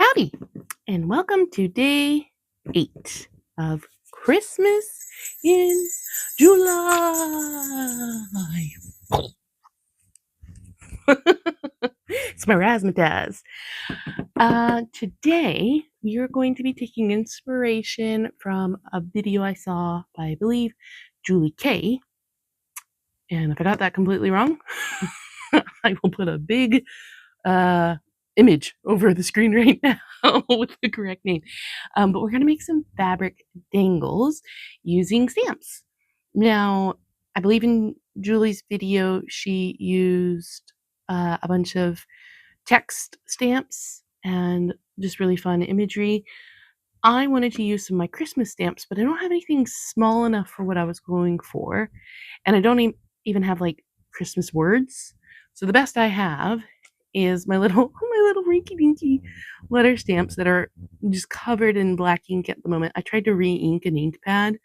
Howdy, and welcome to day 8 of Christmas in July. It's my razzmatazz. Today, we are going to be taking inspiration from a video I saw by, I believe, Julie K. And if I got that completely wrong, I will put a big image over the screen right now with the correct name. But we're going to make some fabric dangles using stamps. Now, I believe in Julie's video, she used a bunch of text stamps and just really fun imagery. I wanted to use some of my Christmas stamps, but I don't have anything small enough for what I was going for. And I don't even have like Christmas words. So the best I have is my little rinky dinky letter stamps that are just covered in black ink at the moment. I tried to re-ink an ink pad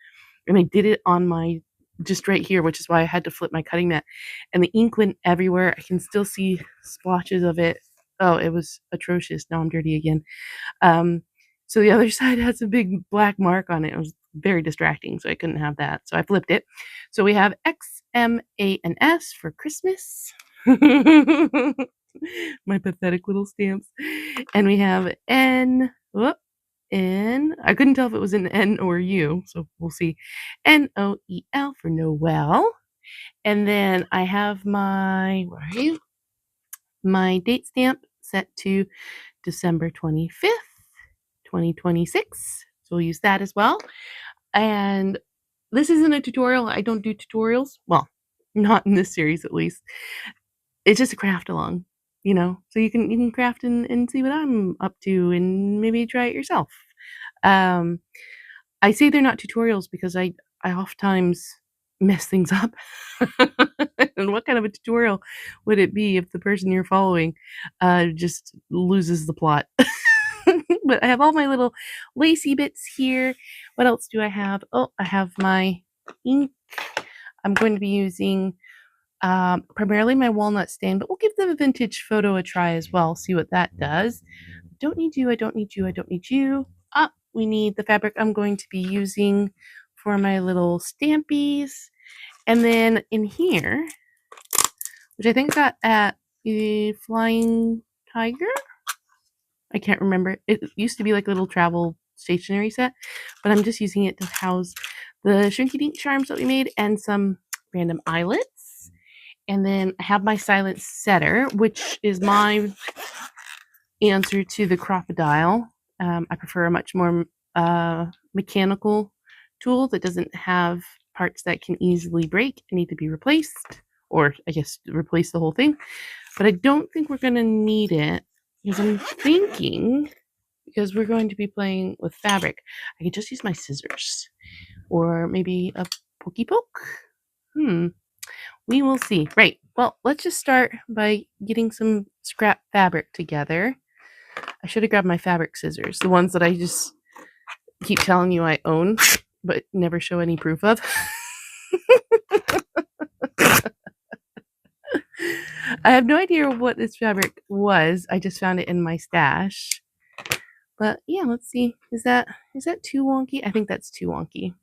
and I did it on my just right here, which is why I had to flip my cutting mat, and the ink went everywhere. I can still see splotches of it. Oh, it was atrocious. Now I'm dirty again. So the other side has a big black mark on it. It was very distracting, so I couldn't have that. So I flipped it. So we have X, M, A, and S for Christmas. My pathetic little stamps. And we have N, N. I couldn't tell if it was an N or U, so we'll see. Noel for Noel. And then I have my, where are you? My date stamp set to December 25th, 2026. So we'll use that as well. And this isn't a tutorial. I don't do tutorials. Well, not in this series at least. It's just a craft along, so you can craft and see what I'm up to and maybe try it yourself. I say they're not tutorials because I oftentimes mess things up. And what kind of a tutorial would it be if the person you're following just loses the plot? But I have all my little lacy bits here. What else do I have? Oh, I have my ink. I'm going to be using primarily my walnut stain, but we'll give the vintage photo a try as well, see what that does. Don't need you, I don't need you, I don't need you. We need the fabric I'm going to be using for my little stampies. And then in here, which I think got at the Flying Tiger. I can't remember. It used to be like a little travel stationery set, but I'm just using it to house the shrinky dink charms that we made and some random eyelets. And then I have my silent setter, which is my answer to the crocodile. I prefer a much more mechanical tool that doesn't have parts that can easily break and need to be replaced, or I guess replace the whole thing. But I don't think we're going to need it because I'm thinking, because we're going to be playing with fabric, I could just use my scissors or maybe a pokey poke. We will see. Right. Well, let's just start by getting some scrap fabric together. I should have grabbed my fabric scissors, the ones that I just keep telling you I own, but never show any proof of. I have no idea what this fabric was. I just found it in my stash. But yeah, let's see. Is that too wonky? I think that's too wonky.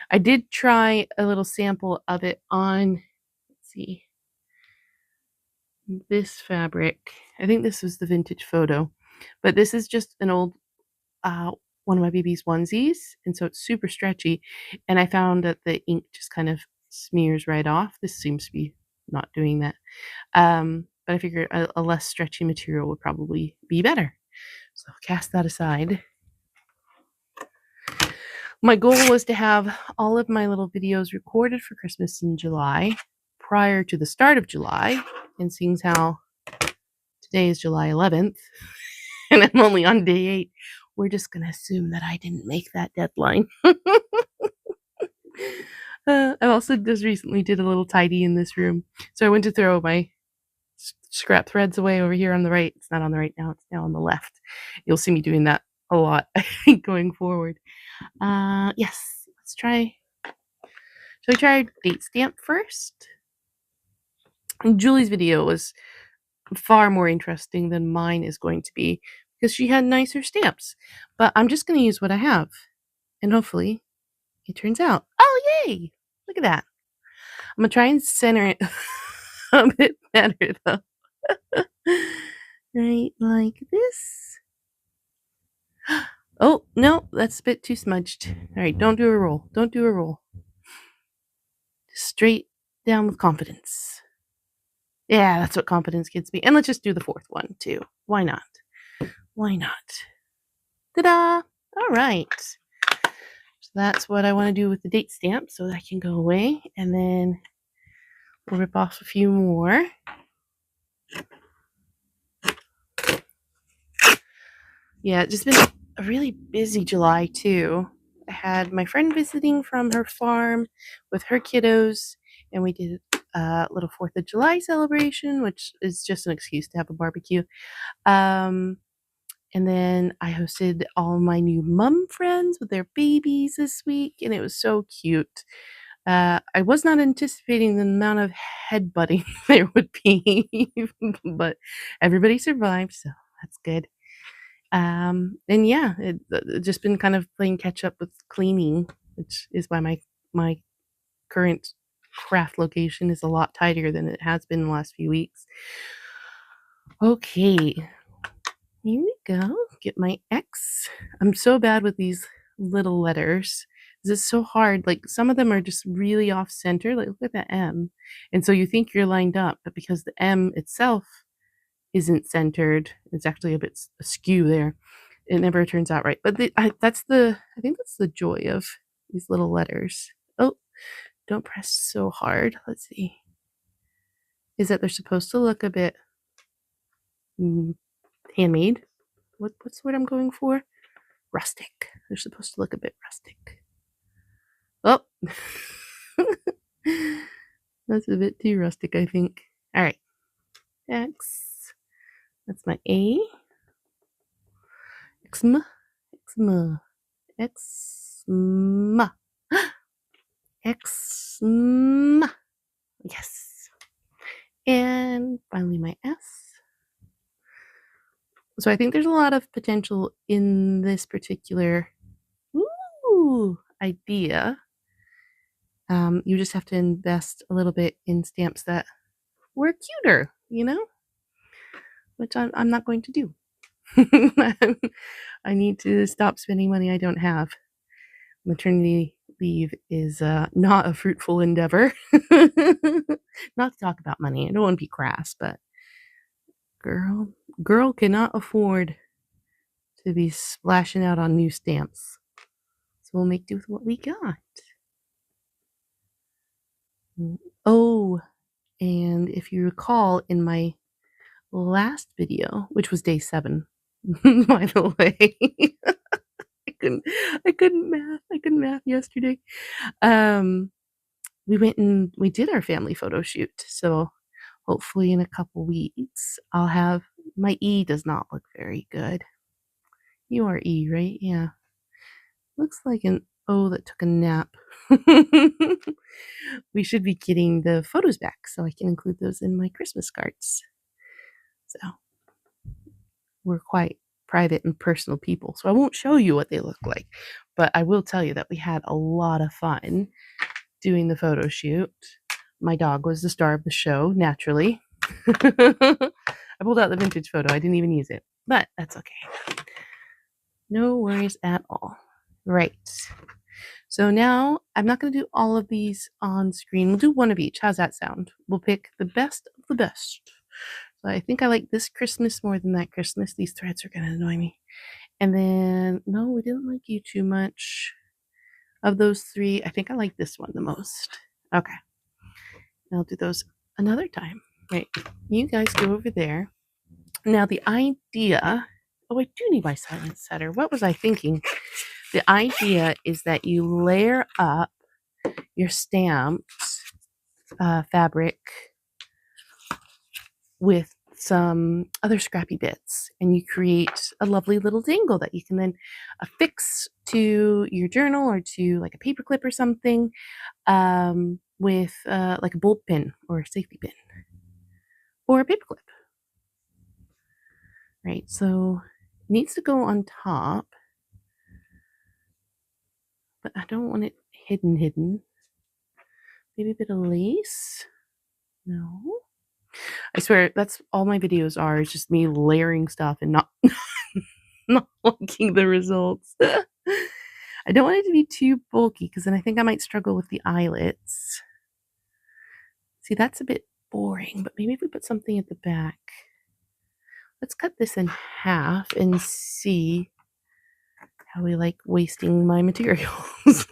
I did try a little sample of it on, let's see, this fabric. I think this was the vintage photo, but this is just an old one of my baby's onesies, and so it's super stretchy, and I found that the ink just kind of smears right off. This seems to be not doing that, but I figured a less stretchy material would probably be better, so cast that aside. My goal was to have all of my little videos recorded for Christmas in July prior to the start of July, and seeing how today is July 11th and I'm only on day 8, we're just going to assume that I didn't make that deadline. I also just recently did a little tidy in this room. So I went to throw my scrap threads away over here on the right. It's not on the right now. It's now on the left. You'll see me doing that a lot, I think, going forward. Yes, let's try. Shall we try date stamp first? And Julie's video was far more interesting than mine is going to be because she had nicer stamps. But I'm just going to use what I have, and hopefully it turns out. Oh, yay! Look at that. I'm going to try and center it a bit better, though. Right, like this. Oh, no, that's a bit too smudged. All right, don't do a roll. Don't do a roll. Straight down with confidence. Yeah, that's what confidence gets me. And let's just do the fourth one, too. Why not? Why not? Ta-da! All right. So that's what I want to do with the date stamp, so that can go away. And then we'll rip off a few more. Yeah, it's just been a really busy July, too. I had my friend visiting from her farm with her kiddos, and we did a little 4th of July celebration, which is just an excuse to have a barbecue. And then I hosted all my new mom friends with their babies this week, and it was so cute. I was not anticipating the amount of headbutting there would be, but everybody survived, so that's good. And yeah, it just been kind of playing catch up with cleaning, which is why my current craft location is a lot tidier than it has been in the last few weeks. Okay, here we go. Get my X. I'm so bad with these little letters. This is so hard. Like some of them are just really off center. Like look at that M. And so you think you're lined up, but because the M itself isn't centered, it's actually a bit askew there. It never turns out right. But I think that's the joy of these little letters. Oh, don't press so hard. Let's see. Is that they're supposed to look a bit handmade. What's what I'm going for? Rustic. They're supposed to look a bit rustic. Oh, that's a bit too rustic, I think. All right. X. That's my A. Xma. Xma. Xma. Xma. Yes. And finally my S. So I think there's a lot of potential in this particular idea. You just have to invest a little bit in stamps that were cuter, which I'm not going to do. I need to stop spending money I don't have. Maternity leave is not a fruitful endeavor. Not to talk about money. I don't want to be crass, but girl cannot afford to be splashing out on new stamps. So we'll make do with what we got. Oh, and if you recall in my last video, which was day 7, by the way, I couldn't math yesterday. We went and we did our family photo shoot. So hopefully in a couple weeks, I'll have my E does not look very good. You are E, right? Yeah. Looks like an O that took a nap. We should be getting the photos back so I can include those in my Christmas cards. So we're quite private and personal people, so I won't show you what they look like, but I will tell you that we had a lot of fun doing the photo shoot. My dog was the star of the show, naturally. I pulled out the vintage photo. I didn't even use it, but that's okay. No worries at all. Right. So now I'm not going to do all of these on screen. We'll do one of each. How's that sound? We'll pick the best of the best. So I think I like this Christmas more than that Christmas. These threads are going to annoy me. And then, no, we didn't like you too much. Of those 3, I think I like this one the most. Okay. I'll do those another time. Right. You guys go over there. Now the idea... Oh, I do need my silence setter. What was I thinking? The idea is that you layer up your stamped fabric with some other scrappy bits, and you create a lovely little dangle that you can then affix to your journal or to like a paper clip or something, with like a bolt pin or a safety pin or a paper clip. Right, so needs to go on top, but I don't want it hidden. Maybe a bit of lace. No. I swear that's all my videos are. It's just me layering stuff and not not liking the results. I don't want it to be too bulky because then I think I might struggle with the eyelets. See, that's a bit boring, but maybe if we put something at the back. Let's cut this in half and see how we like wasting my materials.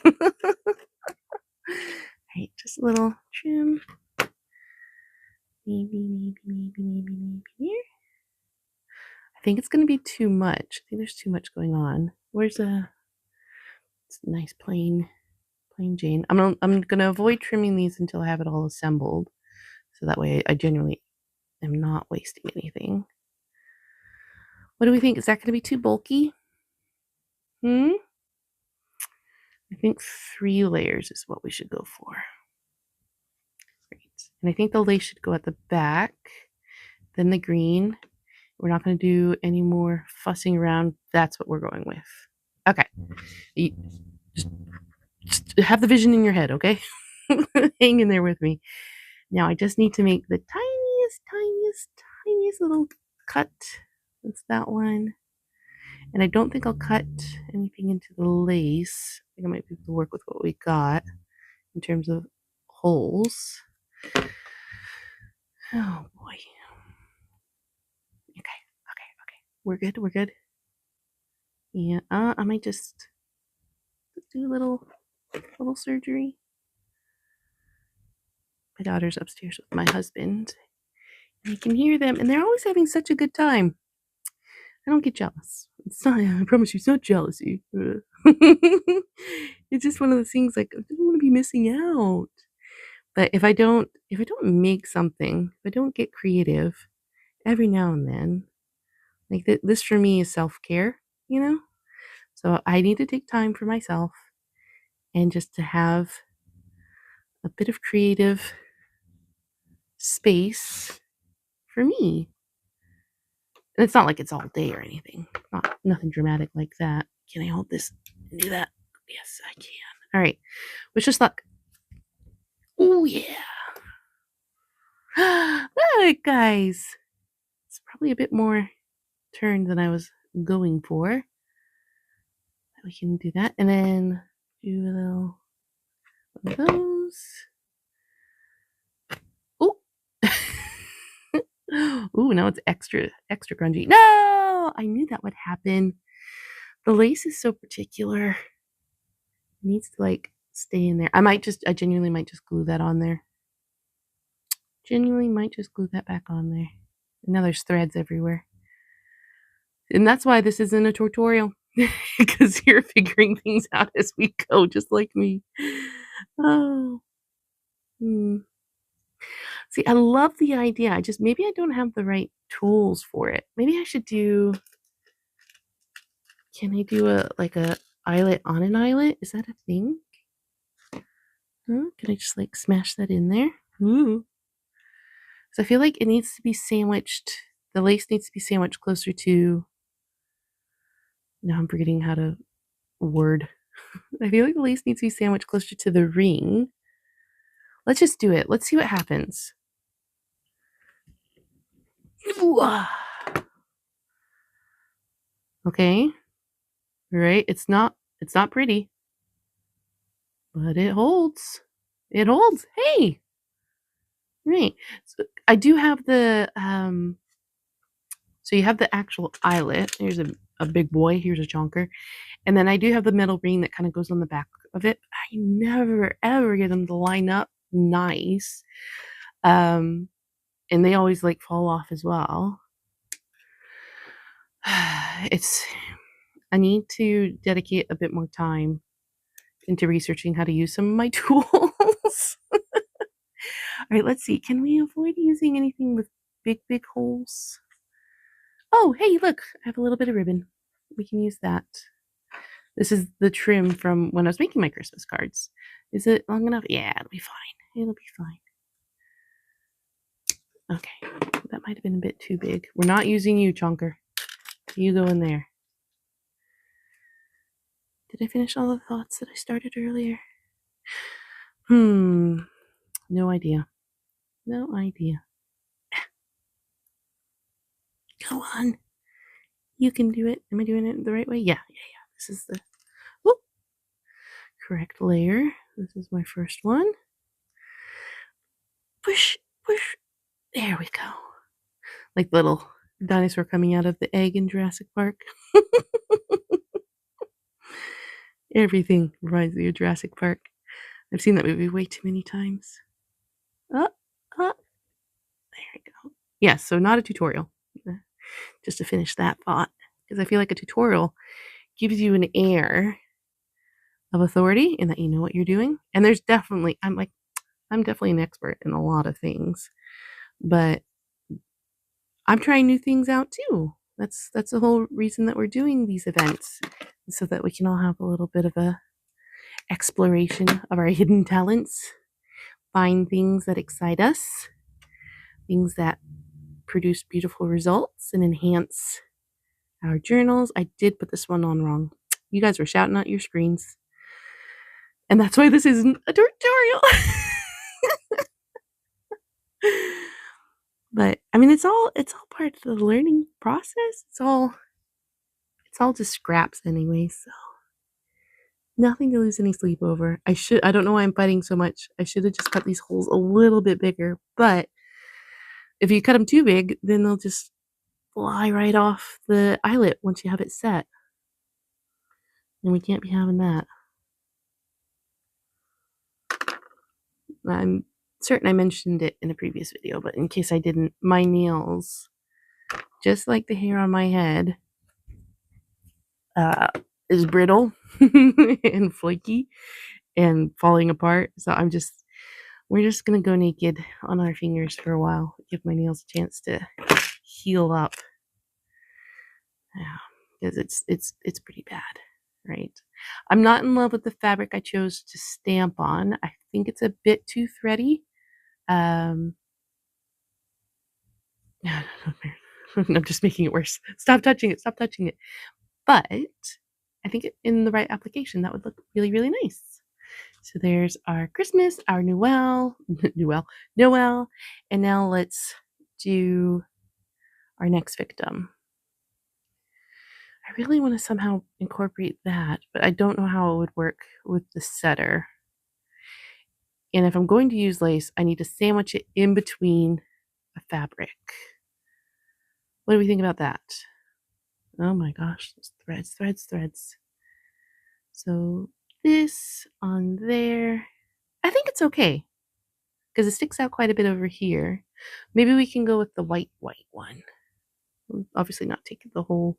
Right, just a little trim. Maybe here. I think it's going to be too much. I think there's too much going on. Where's a nice plain Jane? I'm gonna avoid trimming these until I have it all assembled, so that way I genuinely am not wasting anything. What do we think? Is that going to be too bulky? I think 3 layers is what we should go for. Great. And I think the lace should go at the back, then the green. We're not going to do any more fussing around. That's what we're going with. Okay. Just have the vision in your head, okay? Hang in there with me. Now I just need to make the tiniest little cut. That's that one. And I don't think I'll cut anything into the lace. I think I might be able to work with what we got in terms of holes. Oh boy. Okay. We're good. Yeah, I might just do a little surgery. My daughter's upstairs with my husband. And I can hear them, and they're always having such a good time. I don't get jealous. It's not, I promise you, it's not jealousy. It's just one of those things like I don't want to be missing out. But if I don't make something, if I don't get creative every now and then, like this for me is self-care, you know? So I need to take time for myself and just to have a bit of creative space for me. And it's not like it's all day or anything. Nothing dramatic like that. Can I hold this and do that? Yes, I can. All right. Wish us luck. Oh, yeah. Look, guys. It's probably a bit more turned than I was going for. We can do that. And then do a little one of those. Oh. Ooh, now it's extra grungy. No! I knew that would happen. The lace is so particular. It needs to like stay in there. I genuinely might just glue that on there. Genuinely might just glue that back on there. And now there's threads everywhere. And that's why this isn't a tutorial. Because you're figuring things out as we go, just like me. Oh. See, I love the idea. Maybe I don't have the right tools for it. Maybe I should do. Can I do a eyelet on an eyelet? Is that a thing? Can I just like smash that in there? Ooh. So I feel like it needs to be sandwiched. The lace needs to be sandwiched closer to. Now I'm forgetting how to word. I feel like the lace needs to be sandwiched closer to the ring. Let's just do it. Let's see what happens. Okay. Right? It's not pretty. But it holds. It holds. Hey. Right. So I do have the so you have the actual eyelet. Here's a big boy. Here's a chonker. And then I do have the metal ring that kind of goes on the back of it. I never ever get them to line up nice. And they always like fall off as well. I need to dedicate a bit more time into researching how to use some of my tools. All right, let's see. Can we avoid using anything with big holes? Oh, hey, look. I have a little bit of ribbon. We can use that. This is the trim from when I was making my Christmas cards. Is it long enough? Yeah, it'll be fine. It'll be fine. Okay, that might have been a bit too big. We're not using you, chonker. You go in there. Did I finish all the thoughts that I started earlier? No idea. No idea. Go on. You can do it. Am I doing it the right way? Yeah. This is the correct layer. This is my first one. Push. There we go. Like the little dinosaur coming out of the egg in Jurassic Park. Everything reminds me of Jurassic Park. I've seen that movie way too many times. There we go. Yes, so not a tutorial. Just to finish that thought. Because I feel like a tutorial gives you an air of authority and that you know what you're doing. And there's definitely, I'm definitely an expert in a lot of things. But I'm trying new things out too. That's the whole reason that we're doing these events. So that we can all have a little bit of a exploration of our hidden talents. Find things that excite us. Things that produce beautiful results and enhance our journals. I did put this one on wrong. You guys were shouting at your screens. And that's why this isn't a tutorial. But I mean it's all part of the learning process. It's all just scraps anyway, so nothing to lose any sleep over. I don't know why I'm fighting so much. I should have just cut these holes a little bit bigger, but if you cut them too big, then they'll just fly right off the eyelet once you have it set. And we can't be having that. I'm certain I mentioned it in a previous video, but in case I didn't, my nails, just like the hair on my head, is brittle and flaky and falling apart. So we're just gonna go naked on our fingers for a while, give my nails a chance to heal up. Yeah, because it's pretty bad, right? I'm not in love with the fabric I chose to stamp on. I think it's a bit too thready. I'm just making it worse. Stop touching it. But I think in the right application, that would look really, really nice. So there's our Christmas, our Noel, and now let's do our next victim. I really want to somehow incorporate that, but I don't know how it would work with the setter. And if I'm going to use lace, I need to sandwich it in between a fabric. What do we think about that? Oh my gosh, threads. So this on there. I think it's okay because it sticks out quite a bit over here. Maybe we can go with the white one. Obviously not taking the whole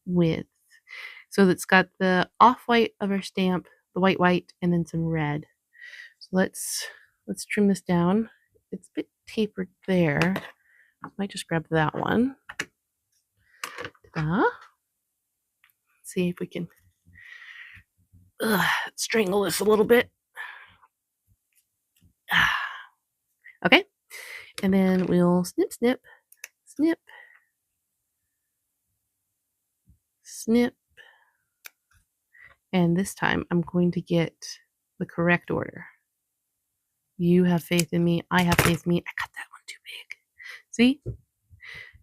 width. So it's got the off-white of our stamp, the white, and then some red. So let's trim this down. It's a bit tapered there. I might just grab that one. Ta-da. See if we can strangle this a little bit. Okay. And then we'll snip. And this time I'm going to get the correct order. You have faith in me. I have faith in me. I cut that one too big. See?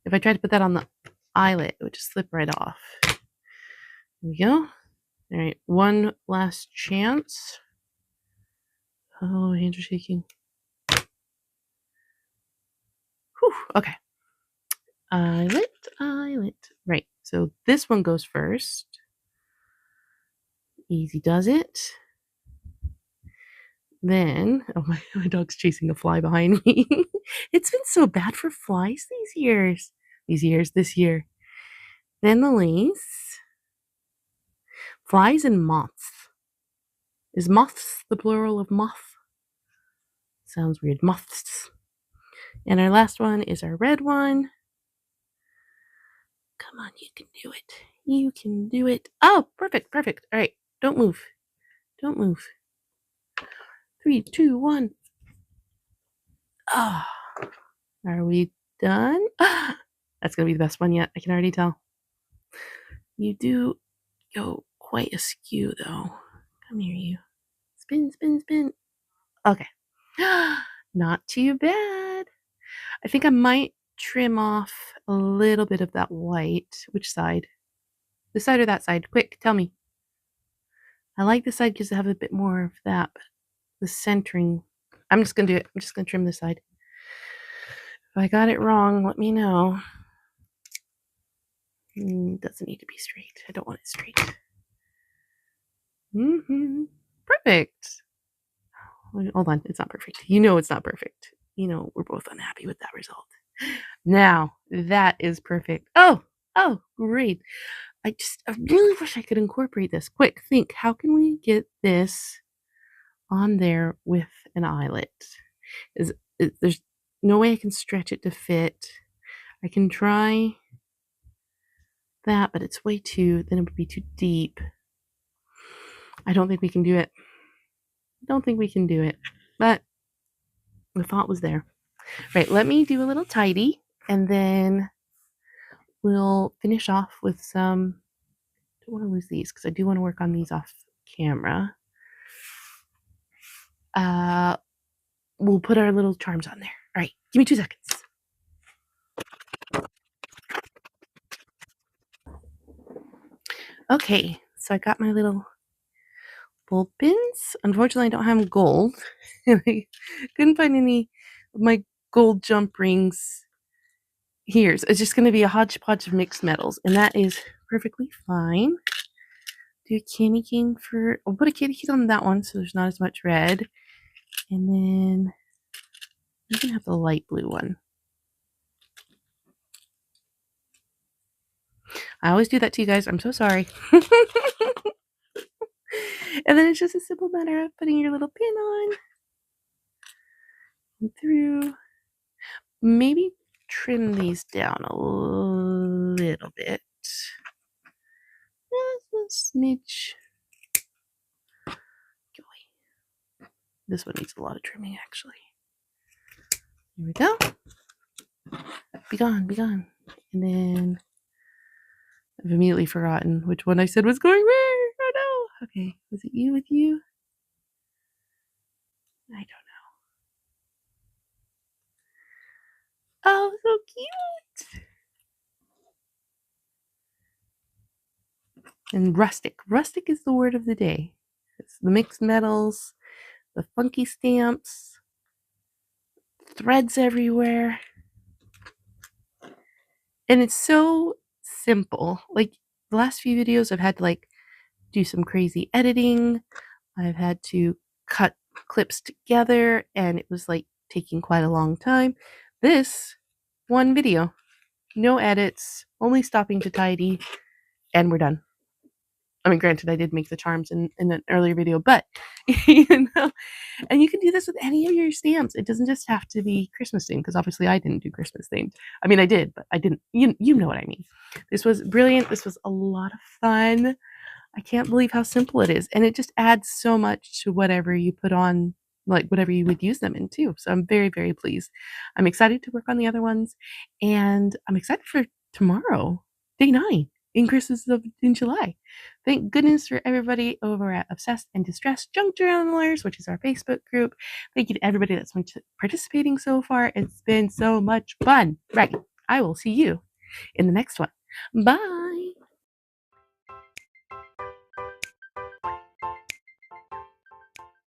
If I tried to put that on the eyelet, it would just slip right off. There we go. All right. One last chance. Oh, my hands are shaking. Whew. Okay. Eyelet. Right. So this one goes first. Easy does it. Then, oh my dog's chasing a fly behind me. It's been so bad for flies this year. Then the lace. Flies and moths. Is moths the plural of moth? Sounds weird. Moths. And our last one is our red one. Come on, you can do it. You can do it. Oh, perfect. All right, don't move. 3, 2, 1. Ah, are we done? That's gonna be the best one yet. I can already tell. You do go quite askew, though. Come here, you. Spin, spin, spin. Okay. Not too bad. I think I might trim off a little bit of that white. Which side? This side or that side? Quick, tell me. I like this side because I have a bit more of that, but the centering. I'm just gonna do it. I'm just gonna trim this side. If I got it wrong, let me know. Doesn't need to be straight. I don't want it straight. Perfect. Hold on, it's not perfect. You know it's not perfect. You know we're both unhappy with that result. Now that is perfect. Oh, great. I really wish I could incorporate this. Quick, think. How can we get this on there with an eyelet? There's no way I can stretch it to fit. I can try that, but it's way too. Then it would be too deep. I don't think we can do it. But the thought was there. Right, let me do a little tidy, and then we'll finish off with some. I don't want to lose these because I do want to work on these off camera. We'll put our little charms on there. All right, give me 2 seconds. Okay, so I got my little bulb pins. Unfortunately, I don't have gold. I couldn't find any of my gold jump rings here. So it's just going to be a hodgepodge of mixed metals, and that is perfectly fine. Do a candy cane for. I'll put a candy cane on that one so there's not as much red. And then you can have the light blue one. I always do that to you guys. I'm so sorry. And then it's just a simple matter of putting your little pin on and through. Maybe trim these down a little bit. Just a smidge. This one needs a lot of trimming, actually. Here we go. Be gone, be gone. And then I've immediately forgotten which one I said was going where. Oh no. Okay, was it you with you? I don't know. Oh, so cute. And rustic. Rustic is the word of the day. It's the mixed metals, the funky stamps, threads everywhere. And it's so simple. Like the last few videos, I've had to do some crazy editing. I've had to cut clips together, and it was taking quite a long time. This one video, no edits, only stopping to tidy, and we're done. I mean, granted, I did make the charms in an earlier video, but and you can do this with any of your stamps. It doesn't just have to be Christmas themed, because obviously I didn't do Christmas themed. I mean, I did, but I didn't. You know what I mean. This was brilliant. This was a lot of fun. I can't believe how simple it is, and it just adds so much to whatever you put on, whatever you would use them in too. So I'm very, very pleased. I'm excited to work on the other ones, and I'm excited for tomorrow, day 9. In Christmas in July. Thank goodness for everybody over at Obsessed and Distressed Junk Journalers, which is our Facebook group. Thank you to everybody that's been participating so far. It's been so much fun. Right. I will see you in the next one. Bye.